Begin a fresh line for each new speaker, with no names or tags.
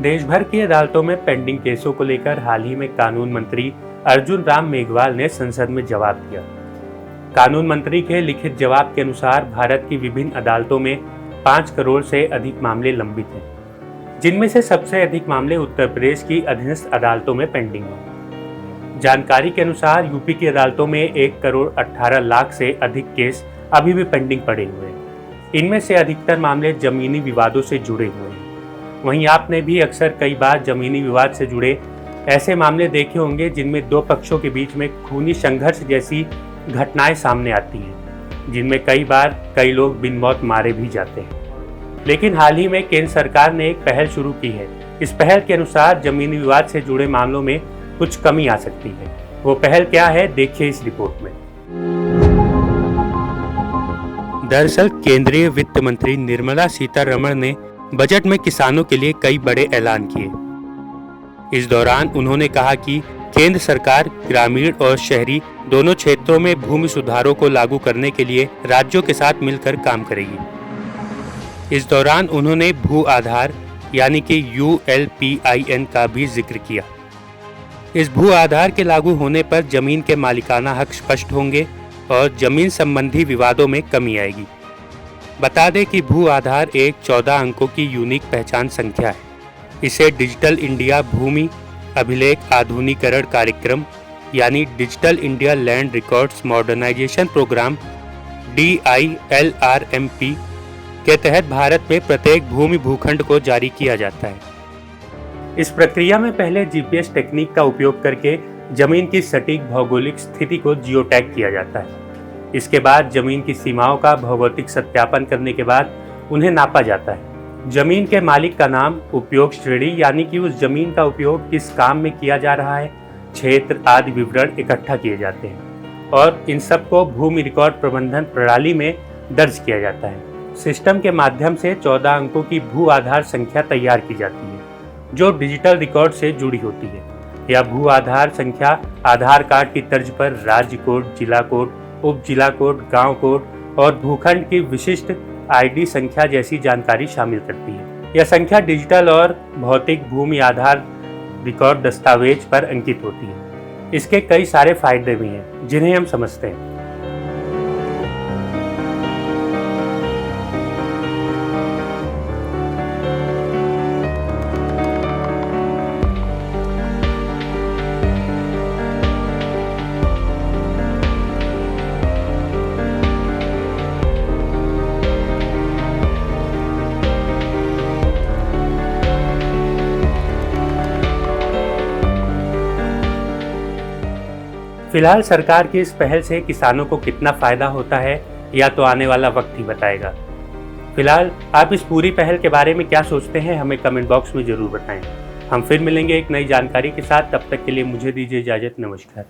देश भर की अदालतों में पेंडिंग केसों को लेकर हाल ही में कानून मंत्री अर्जुन राम मेघवाल ने संसद में जवाब दिया। कानून मंत्री के लिखित जवाब के अनुसार भारत की विभिन्न अदालतों में 5 करोड़ से अधिक मामले लंबित हैं, जिनमें से सबसे अधिक मामले उत्तर प्रदेश की अधीनस्थ अदालतों में पेंडिंग हैं। जानकारी के अनुसार यूपी की अदालतों में 1 करोड़ 18 लाख से अधिक केस अभी भी पेंडिंग पड़े हुए हैं। इनमें से अधिकतर मामले जमीनी विवादों से जुड़े हुए हैं। वहीं आपने भी अक्सर कई बार जमीनी विवाद से जुड़े ऐसे मामले देखे होंगे जिनमें दो पक्षों के बीच में खूनी संघर्ष जैसी घटनाएं सामने आती हैं, जिनमें कई बार कई लोग बिन मौत मारे भी जाते हैं। लेकिन हाल ही में केंद्र सरकार ने एक पहल शुरू की है। इस पहल के अनुसार जमीनी विवाद से जुड़े मामलों में कुछ कमी आ सकती है। वो पहल क्या है, देखिए इस रिपोर्ट में। दरअसल केंद्रीय वित्त मंत्री निर्मला सीतारमण ने बजट में किसानों के लिए कई बड़े ऐलान किए। इस दौरान उन्होंने कहा कि केंद्र सरकार ग्रामीण और शहरी दोनों क्षेत्रों में भूमि सुधारों को लागू करने के लिए राज्यों के साथ मिलकर काम करेगी। इस दौरान उन्होंने भू आधार यानी कि ULPIN का भी जिक्र किया। इस भू आधार के लागू होने पर जमीन के मालिकाना हक स्पष्ट होंगे और जमीन संबंधी विवादों में कमी आएगी। बता दें कि भू आधार एक 14 अंकों की यूनिक पहचान संख्या है। इसे डिजिटल इंडिया भूमि अभिलेख आधुनिकीकरण कार्यक्रम यानी digital India land records modernization programme DILRMP के तहत भारत में प्रत्येक भूमि भूखंड को जारी किया जाता है। इस प्रक्रिया में पहले GPS टेक्निक का उपयोग करके जमीन की सटीक भौगोलिक स्थिति को जियोटैग किया जाता है। इसके बाद जमीन की सीमाओं का भौगोलिक सत्यापन करने के बाद उन्हें नापा जाता है। जमीन के मालिक का नाम, उपयोग श्रेणी यानी कि उस जमीन का उपयोग किस काम में किया जा रहा है, क्षेत्र आदि विवरण इकट्ठा किए जाते हैं और इन सब को भूमि रिकॉर्ड प्रबंधन प्रणाली में दर्ज किया जाता है। सिस्टम के माध्यम से 14 अंकों की भू आधार संख्या तैयार की जाती है, जो डिजिटल रिकॉर्ड से जुड़ी होती है। यह भू आधार संख्या आधार कार्ड की तर्ज पर राज्य कोड, जिला कोड, उप जिला कोड, गांव कोड और भूखंड की विशिष्ट ID संख्या जैसी जानकारी शामिल करती है। यह संख्या डिजिटल और भौतिक भूमि आधार रिकॉर्ड दस्तावेज पर अंकित होती है। इसके कई सारे फायदे भी हैं, जिन्हें हम समझते हैं। फिलहाल सरकार की इस पहल से किसानों को कितना फायदा होता है या तो आने वाला वक्त ही बताएगा। फिलहाल आप इस पूरी पहल के बारे में क्या सोचते हैं, हमें कमेंट बॉक्स में जरूर बताएं। हम फिर मिलेंगे एक नई जानकारी के साथ। तब तक के लिए मुझे दीजिए इजाजत। नमस्कार।